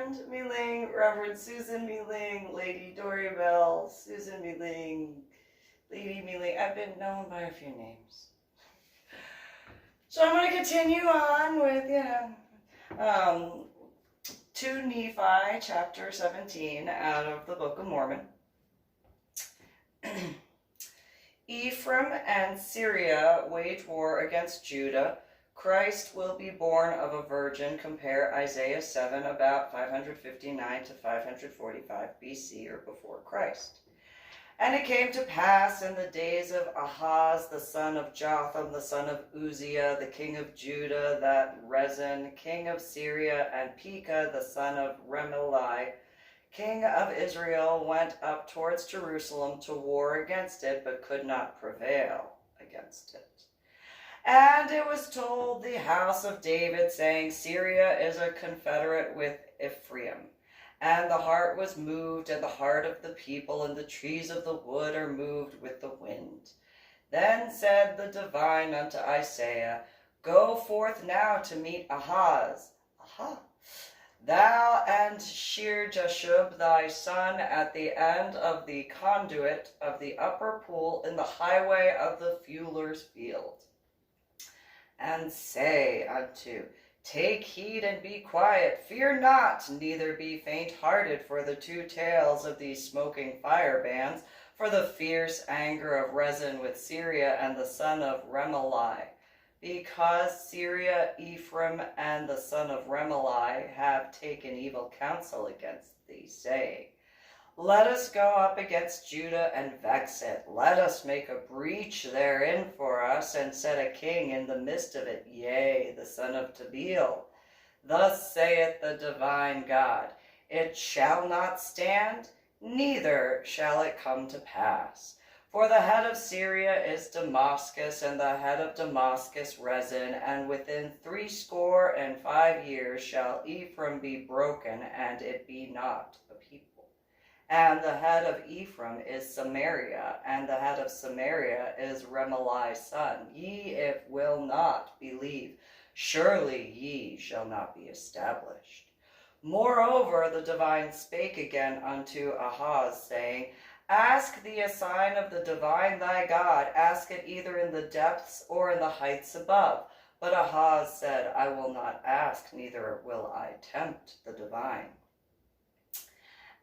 Reverend MeeLing, Reverend Susan MeeLing, Lady Dori, Belle, Susan MeeLing, Lady MeeLing. I've been known by a few names. So I'm going to continue on with, 2 Nephi chapter 17 out of the Book of Mormon. Ephraim and Syria wage war against Judah. Christ will be born of a virgin. Compare Isaiah 7, about 559 to 545 BC or before Christ. And it came to pass in the days of Ahaz, the son of Jotham, the son of Uzziah, the king of Judah, that Rezin, king of Syria, and Pekah, the son of Remaliah, king of Israel, went up towards Jerusalem to war against it, but could not prevail against it. And it was told the house of David, saying, Syria is a confederate with Ephraim. And the heart was moved, and the heart of the people, and the trees of the wood are moved with the wind. Then said the divine unto Isaiah, Go forth now to meet Ahaz. Thou and Shear-Jashub thy son at the end of the conduit of the upper pool in the highway of the fueller's field. And say unto, Take heed and be quiet, fear not, neither be faint-hearted for the 2 tails of these smoking firebands, for the fierce anger of Rezin with Syria and the son of Remaliah. Because Syria, Ephraim, and the son of Remaliah have taken evil counsel against thee, saying, Let us go up against Judah and vex it. Let us make a breach therein for us, and set a king in the midst of it, yea, the son of Tabeel. Thus saith the divine God, It shall not stand, neither shall it come to pass. For the head of Syria is Damascus, and the head of Damascus Rezin, and within 65 years shall Ephraim be broken, and it be not a people. And the head of Ephraim is Samaria, and the head of Samaria is Remaliah's son. Ye, if will not believe, surely ye shall not be established. Moreover, the divine spake again unto Ahaz, saying, Ask thee a sign of the divine thy God, ask it either in the depths or in the heights above. But Ahaz said, I will not ask, neither will I tempt the divine.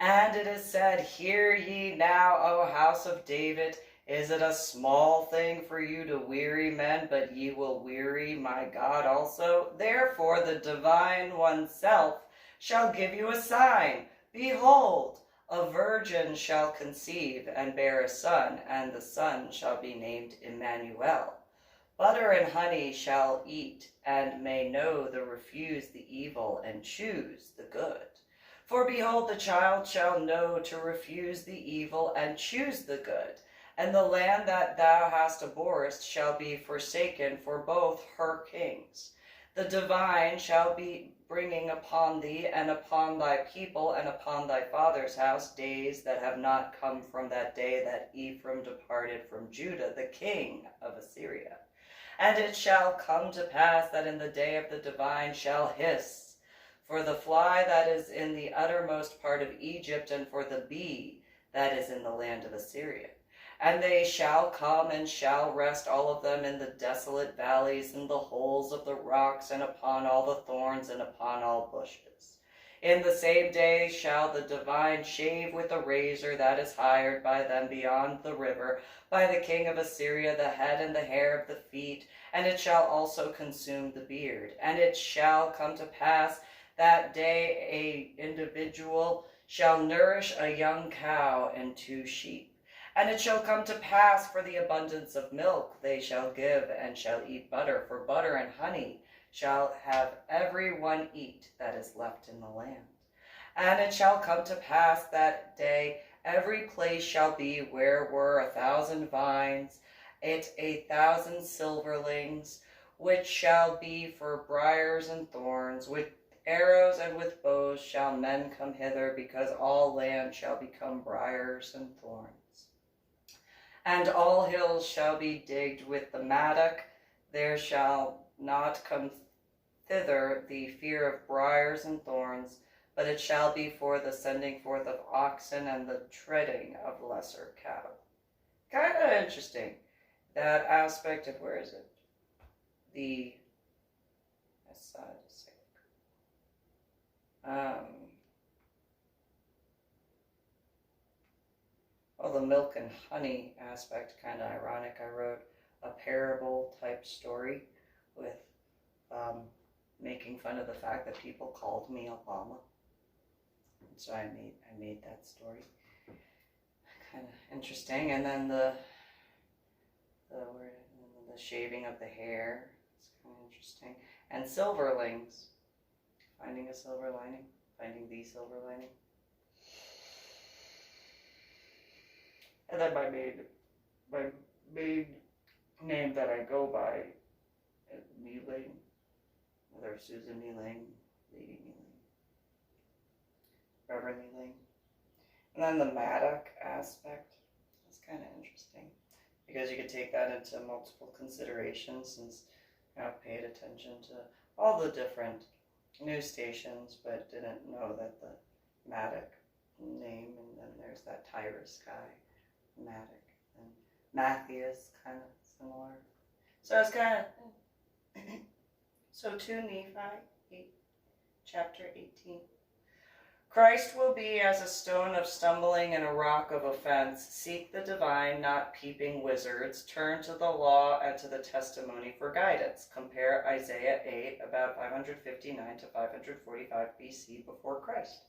And it is said, Hear ye now, O house of David, is it a small thing for you to weary men, but ye will weary my God also? Therefore the divine oneself shall give you a sign. Behold, a virgin shall conceive and bear a son, and the son shall be named Emmanuel. Butter and honey shall eat, and may know the refuse the evil, and choose the good. For behold, the child shall know to refuse the evil, and choose the good. And the land that thou hast abhorred shall be forsaken for both her kings. The divine shall be bringing upon thee, and upon thy people, and upon thy father's house, days that have not come from that day that Ephraim departed from Judah, the king of Assyria. And it shall come to pass that in the day of the divine shall hiss, for the fly that is in the uttermost part of Egypt, and for the bee that is in the land of Assyria. And they shall come and shall rest all of them in the desolate valleys, in the holes of the rocks, and upon all the thorns, and upon all bushes. In the same day shall the divine shave with a razor that is hired by them beyond the river, by the king of Assyria, the head and the hair of the feet, and it shall also consume the beard. And it shall come to pass that day an individual shall nourish a young cow and 2 sheep. And it shall come to pass, for the abundance of milk they shall give, and shall eat butter, for butter and honey shall have every one eat that is left in the land. And it shall come to pass that day, every place shall be where were 1,000 vines, 1,000 silverlings, which shall be for briars and thorns, with arrows and with bows shall men come hither, because all land shall become briars and thorns. And all hills shall be digged with the mattock, there shall not come thither the fear of briars and thorns, but it shall be for the sending forth of oxen and the treading of lesser cattle. Kind of interesting, that aspect of, where is it? The, well, the milk and honey aspect, kind of ironic. I wrote a parable type story with making fun of the fact that people called me Obama. And so I made that story. Kind of interesting. And then the shaving of the hair. It's kind of interesting. And silverlings. Finding a silver lining. Finding the silver lining. And then my main name that I go by is MeeLing. Mother Susan MeeLing, Lady MeeLing, Reverend MeeLing. And then the Maddock aspect is kind of interesting, because you could take that into multiple considerations, since I've paid attention to all the different news stations, but didn't know that the Maddock name, and then there's that Tyrus guy, Maddock, and Matthias, kind of similar. So it's kind of, so 2 Nephi, chapter 18. Christ will be as a stone of stumbling and a rock of offense. Seek the divine, not peeping wizards. Turn to the law and to the testimony for guidance. Compare Isaiah 8, about 559 to 545 BC before Christ.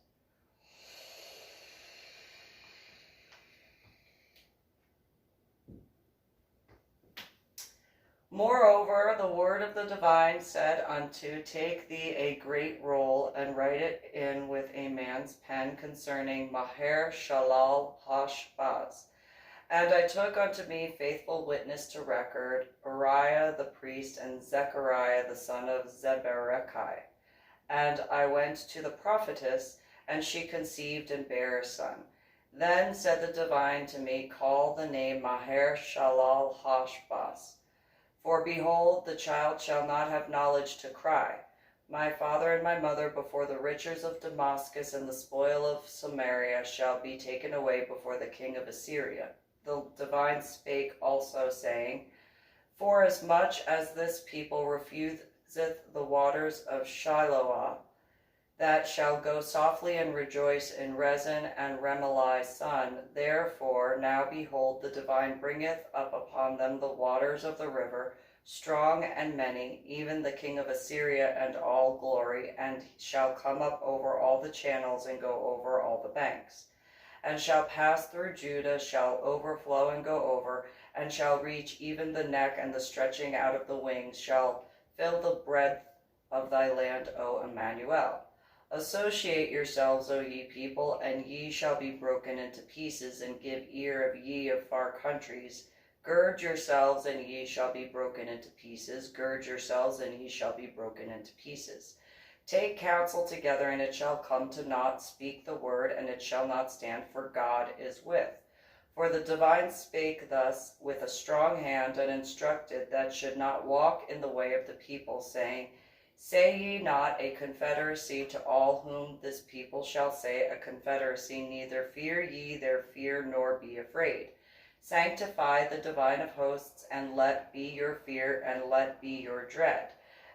Moreover, the word of the divine said unto, take thee a great roll, and write it in with a man's pen concerning Maher Shalal Hashbaz. And I took unto me faithful witness to record, Uriah the priest, and Zechariah the son of Zeberekai. And I went to the prophetess, and she conceived and bare a son. Then said the divine to me, call the name Maher Shalal Hashbaz. For behold, the child shall not have knowledge to cry. My father and my mother before the riches of Damascus and the spoil of Samaria shall be taken away before the king of Assyria. The divine spake also, saying, forasmuch as this people refuseth the waters of Shiloah, that shall go softly and rejoice in Rezin and Remaliah's son. Therefore, now behold, the divine bringeth up upon them the waters of the river, strong and many, even the king of Assyria and all glory, and shall come up over all the channels and go over all the banks, and shall pass through Judah, shall overflow and go over, and shall reach even the neck, and the stretching out of the wings shall fill the breadth of thy land, O Emmanuel. Associate yourselves, O ye people, and ye shall be broken into pieces, and give ear of ye of far countries. Gird yourselves, and ye shall be broken into pieces. Gird yourselves, and ye shall be broken into pieces. Take counsel together, and it shall come to naught. Speak the word, and it shall not stand, for God is with. For the divine spake thus with a strong hand, and instructed that should not walk in the way of the people, saying, say ye not a confederacy to all whom this people shall say a confederacy, neither fear ye their fear, nor be afraid. Sanctify the divine of hosts, and let be your fear, and let be your dread.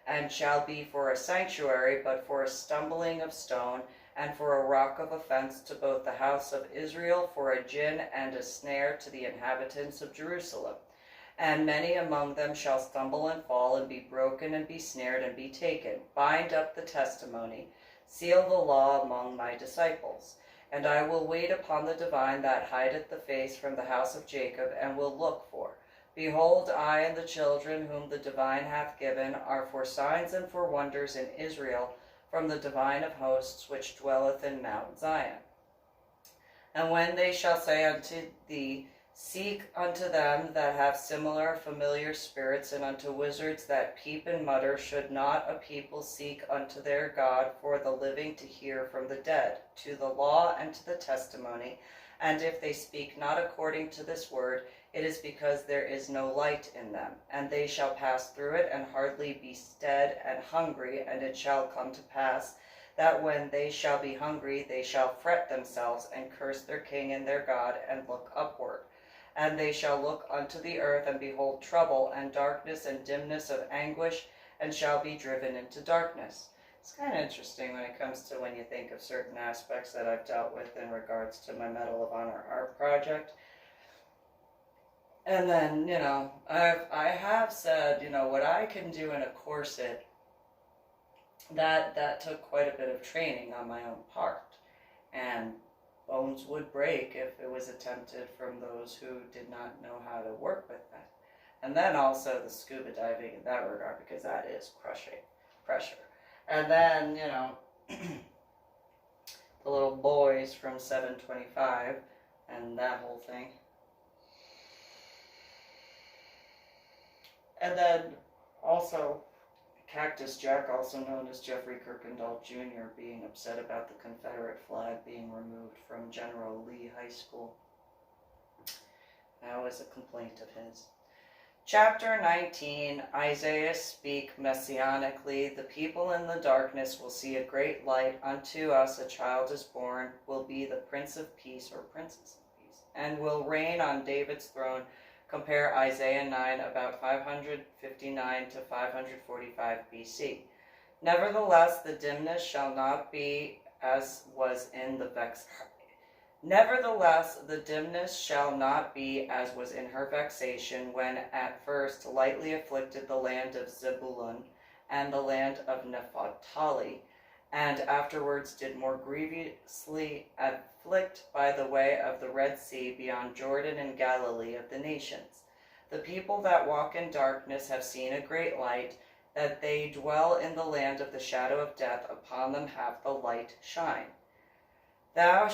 And shall be for a sanctuary, but for a stumbling of stone, and for a rock of offense to both the house of Israel, for a gin and a snare to the inhabitants of Jerusalem. And many among them shall stumble and fall, and be broken, and be snared, and be taken. Bind up the testimony, seal the law among my disciples. And I will wait upon the divine that hideth the face from the house of Jacob, and will look for. Behold, I and the children whom the divine hath given are for signs and for wonders in Israel, from the divine of hosts, which dwelleth in Mount Zion. And when they shall say unto thee, seek unto them that have similar familiar spirits, and unto wizards that peep and mutter, should not a people seek unto their God for the living to hear from the dead, to the law and to the testimony? And if they speak not according to this word, it is because there is no light in them. And they shall pass through it, and hardly be stead and hungry, and it shall come to pass that when they shall be hungry, they shall fret themselves, and curse their king and their God, and look upward. And they shall look unto the earth, and behold trouble, and darkness, and dimness of anguish, and shall be driven into darkness. It's kind of interesting when it comes to when you think of certain aspects that I've dealt with in regards to my Medal of Honor art project. And then, I have said, what I can do in a corset, that took quite a bit of training on my own part. And bones would break if it was attempted from those who did not know how to work with that. And then also the scuba diving in that regard, because that is crushing pressure. And then, the little boys from 725 and that whole thing. And then also Cactus Jack, also known as Jeffrey Kirkendall Jr., being upset about the Confederate flag being removed from General Lee High School. That was a complaint of his. Chapter 19, Isaiah speak messianically. The people in the darkness will see a great light. Unto us a child is born, will be the Prince of Peace, or Princess of Peace, and will reign on David's throne. Compare Isaiah 9, about 559 to 545 BC. Nevertheless, the dimness shall not be as was in the Nevertheless, the dimness shall not be as was in her vexation, when at first lightly afflicted the land of Zebulun and the land of Naphtali, and afterwards did more grievously afflict by the way of the Red Sea beyond Jordan and Galilee of the nations. The people that walk in darkness have seen a great light, that they dwell in the land of the shadow of death, upon them hath the light shine. Thou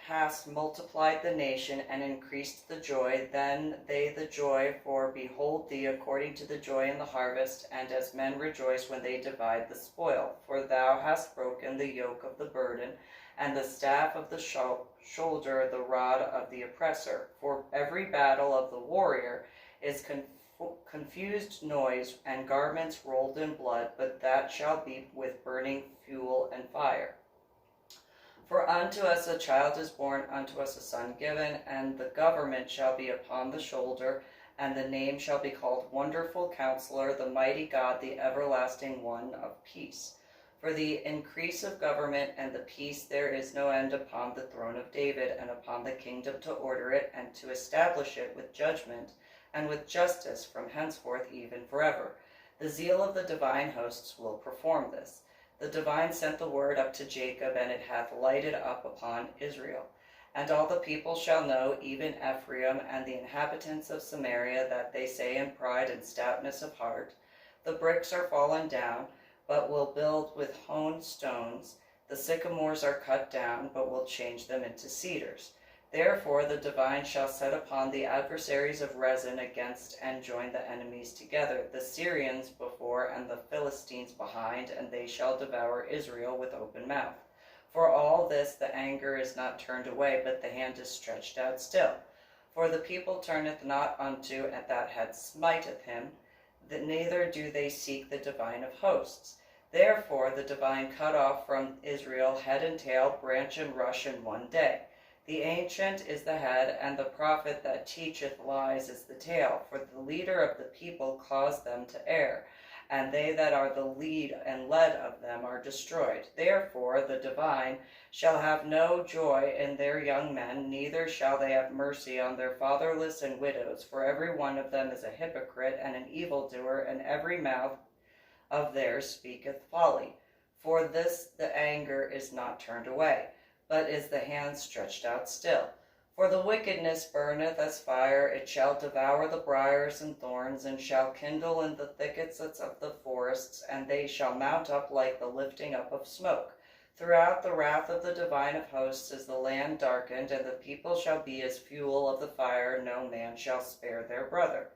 hast multiplied the nation, and increased the joy, then they the joy, for behold thee according to the joy in the harvest, and as men rejoice when they divide the spoil. For thou hast broken the yoke of the burden, and the staff of the shoulder, the rod of the oppressor. For every battle of the warrior is confused noise, and garments rolled in blood, but that shall be with burning fuel and fire. For unto us a child is born, unto us a son given, and the government shall be upon the shoulder, and the name shall be called Wonderful Counselor, the Mighty God, the Everlasting One of Peace. For the increase of government and the peace there is no end upon the throne of David, and upon the kingdom to order it, and to establish it with judgment and with justice from henceforth even forever. The zeal of the divine hosts will perform this. The divine sent the word up to Jacob, and it hath lighted up upon Israel. And all the people shall know, even Ephraim and the inhabitants of Samaria, that they say in pride and stoutness of heart, the bricks are fallen down, but will build with hewn stones. The sycamores are cut down, but will change them into cedars. Therefore the divine shall set upon the adversaries of Rezin against, and join the enemies together, the Syrians before and the Philistines behind, and they shall devour Israel with open mouth. For all this the anger is not turned away, but the hand is stretched out still. For the people turneth not unto, and that head smiteth him, that neither do they seek the divine of hosts. Therefore the divine cut off from Israel head and tail, branch and rush in one day. The ancient is the head, and the prophet that teacheth lies is the tail. For the leader of the people caused them to err, and they that are the lead and led of them are destroyed. Therefore the divine shall have no joy in their young men, neither shall they have mercy on their fatherless and widows. For every one of them is a hypocrite and an evildoer, and every mouth of theirs speaketh folly. For this the anger is not turned away, but is the hand stretched out still. For the wickedness burneth as fire, it shall devour the briars and thorns, and shall kindle in the thickets of the forests, and they shall mount up like the lifting up of smoke. Throughout the wrath of the divine of hosts is the land darkened, and the people shall be as fuel of the fire, no man shall spare their brother.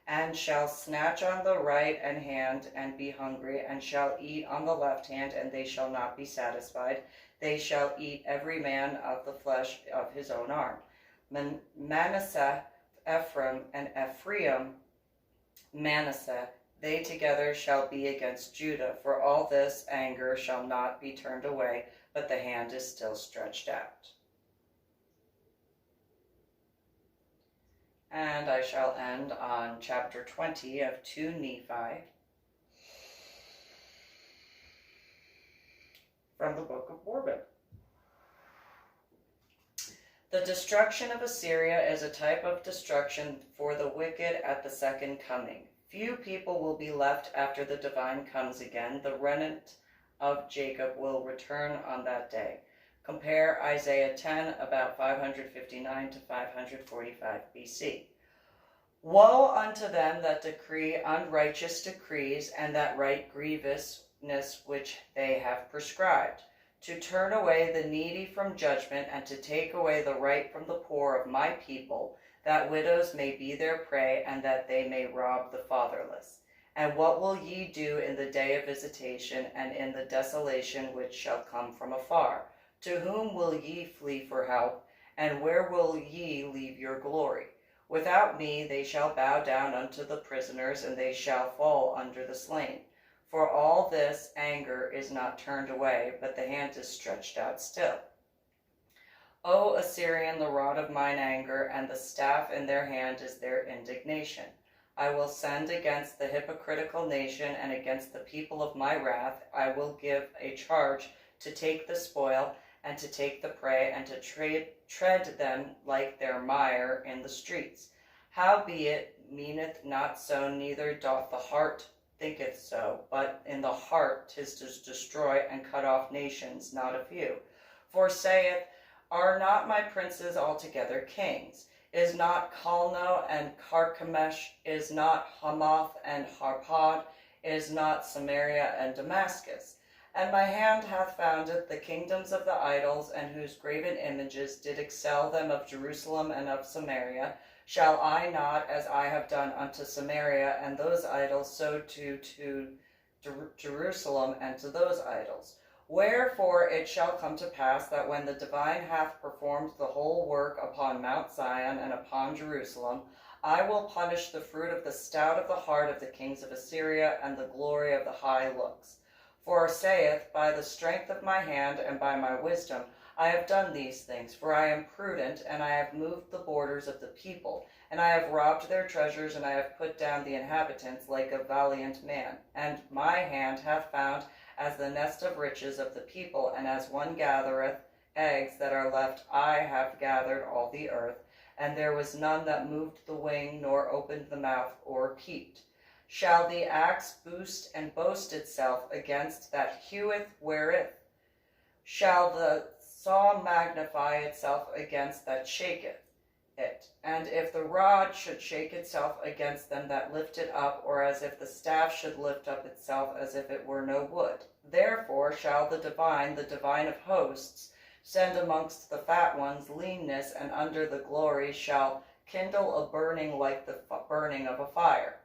And shall snatch on the right hand, and be hungry, and shall eat on the left hand, and they shall not be satisfied. They shall eat every man of the flesh of his own arm. Manasseh, Ephraim, and Manasseh, they together shall be against Judah. For all this anger shall not be turned away, but the hand is still stretched out. And I shall end on chapter 20 of 2 Nephi from the Book of Mormon. The destruction of Assyria is a type of destruction for the wicked at the second coming. Few people will be left after the divine comes again. The remnant of Jacob will return on that day. Compare Isaiah 10, about 559 to 545 BC. Woe unto them that decree unrighteous decrees, and that write grievousness which they have prescribed, to turn away the needy from judgment, and to take away the right from the poor of my people, that widows may be their prey, and that they may rob the fatherless. And what will ye do in the day of visitation, and in the desolation which shall come from afar? To whom will ye flee for help, and where will ye leave your glory? Without me they shall bow down unto the prisoners, and they shall fall under the slain. For all this anger is not turned away, but the hand is stretched out still. O Assyrian, the rod of mine anger, and the staff in their hand is their indignation. I will send against the hypocritical nation, and against the people of my wrath I will give a charge to take the spoil, and to take the prey, and to tread them like their mire in the streets. Howbeit meaneth not so, neither doth the heart thinketh so, but in the heart 'tis to destroy and cut off nations, not a few. For saith, are not my princes altogether kings? Is not Calno and Carchemish? Is not Hamath and Harpad? Is not Samaria and Damascus? And my hand hath founded the kingdoms of the idols, and whose graven images did excel them of Jerusalem and of Samaria. Shall I not, as I have done unto Samaria and those idols, so to Jerusalem and to those idols? Wherefore it shall come to pass that when the divine hath performed the whole work upon Mount Zion and upon Jerusalem, I will punish the fruit of the stout of the heart of the kings of Assyria, and the glory of the high looks. For saith, by the strength of my hand and by my wisdom I have done these things, for I am prudent, and I have moved the borders of the people, and I have robbed their treasures, and I have put down the inhabitants like a valiant man. And my hand hath found as the nest of riches of the people, and as one gathereth eggs that are left, I have gathered all the earth, and there was none that moved the wing, nor opened the mouth, or peeped. Shall the axe boost and boast itself against that heweth wherewith? Shall the saw magnify itself against that shaketh it? And if the rod should shake itself against them that lift it up, or as if the staff should lift up itself as if it were no wood. Therefore shall the divine of hosts, send amongst the fat ones leanness, and under the glory shall kindle a burning like the burning of a fire.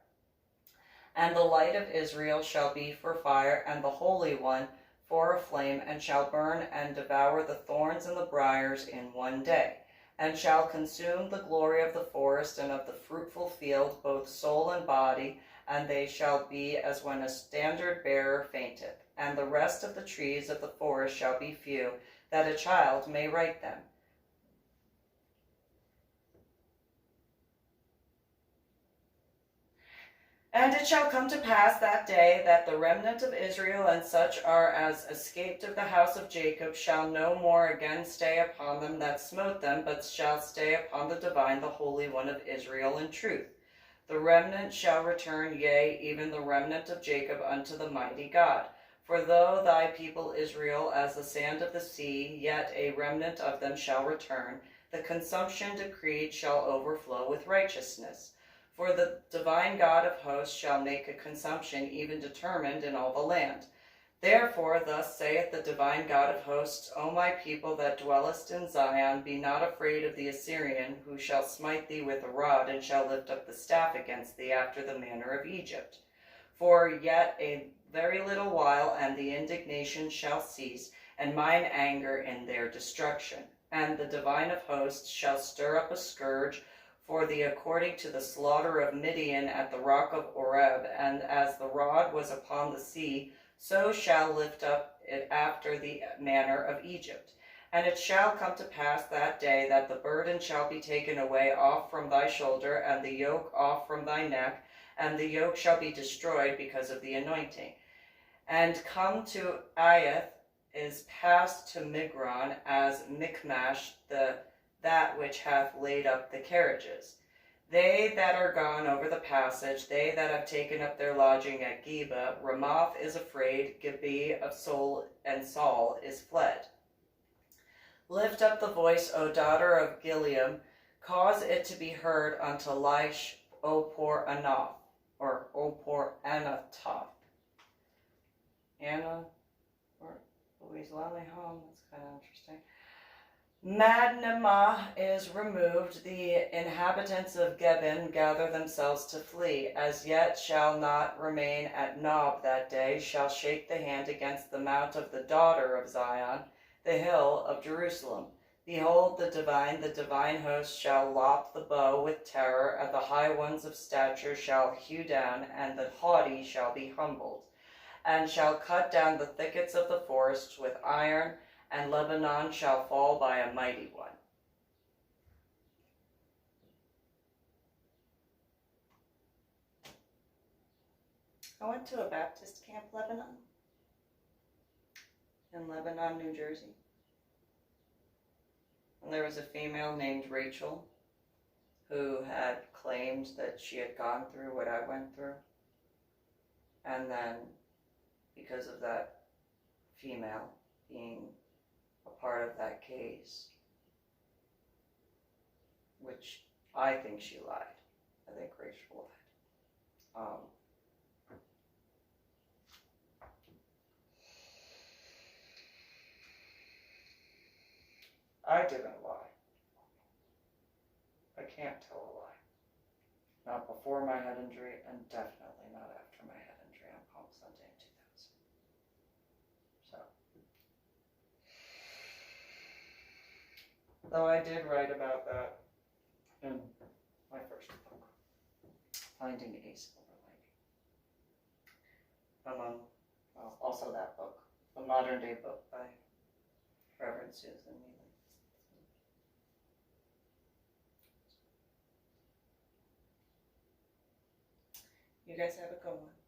And the light of Israel shall be for fire, and the Holy One for a flame, and shall burn and devour the thorns and the briars in one day, and shall consume the glory of the forest and of the fruitful field, both soul and body, and they shall be as when a standard bearer fainteth. And the rest of the trees of the forest shall be few, that a child may write them. And it shall come to pass that day that the remnant of Israel and such are as escaped of the house of Jacob shall no more again stay upon them that smote them, but shall stay upon the divine, the Holy One of Israel in truth. The remnant shall return, yea, even the remnant of Jacob unto the mighty God. For though thy people Israel as the sand of the sea, yet a remnant of them shall return. The consumption decreed shall overflow with righteousness. For the divine God of hosts shall make a consumption even determined in all the land. Therefore thus saith the divine God of hosts, O my people that dwellest in Zion, be not afraid of the Assyrian, who shall smite thee with a rod, and shall lift up the staff against thee after the manner of Egypt. For yet a very little while, and the indignation shall cease, and mine anger in their destruction. And the divine of hosts shall stir up a scourge according to the slaughter of Midian at the rock of Oreb, and as the rod was upon the sea, so shall lift up it after the manner of Egypt. And it shall come to pass that day that the burden shall be taken away off from thy shoulder, and the yoke off from thy neck, and the yoke shall be destroyed because of the anointing. And come to Aiath is passed to Migron as Michmash, that which hath laid up the carriages. They that are gone over the passage, they that have taken up their lodging at Geba, Ramoth is afraid, Gibeah of Sol and Saul is fled. Lift up the voice, O daughter of Gileam, cause it to be heard unto Laish, O poor Anath, or O poor Anathoth. Anna, or Louise Lally home, that's kind of interesting. Madnamah is removed, the inhabitants of Gebin gather themselves to flee. As yet shall not remain at Nob that day, shall shake the hand against the mount of the daughter of Zion, the hill of Jerusalem. Behold, the divine host shall lop the bow with terror, and the high ones of stature shall hew down, and the haughty shall be humbled, and shall cut down the thickets of the forests with iron, and Lebanon shall fall by a mighty one. I went to a Baptist camp, Lebanon, in Lebanon, New Jersey. And there was a female named Rachel who had claimed that she had gone through what I went through. And then, because of that female being a part of that case, which I think she lied. I think Rachel lied. I didn't lie. I can't tell a lie. Not before my head injury, and definitely not after my head injury on Palm Sunday in 2000. So, though I did write about that in my first book, Finding a Silver Lining. Also that book, the modern day book by Reverend MeeLing. You guys have a good one.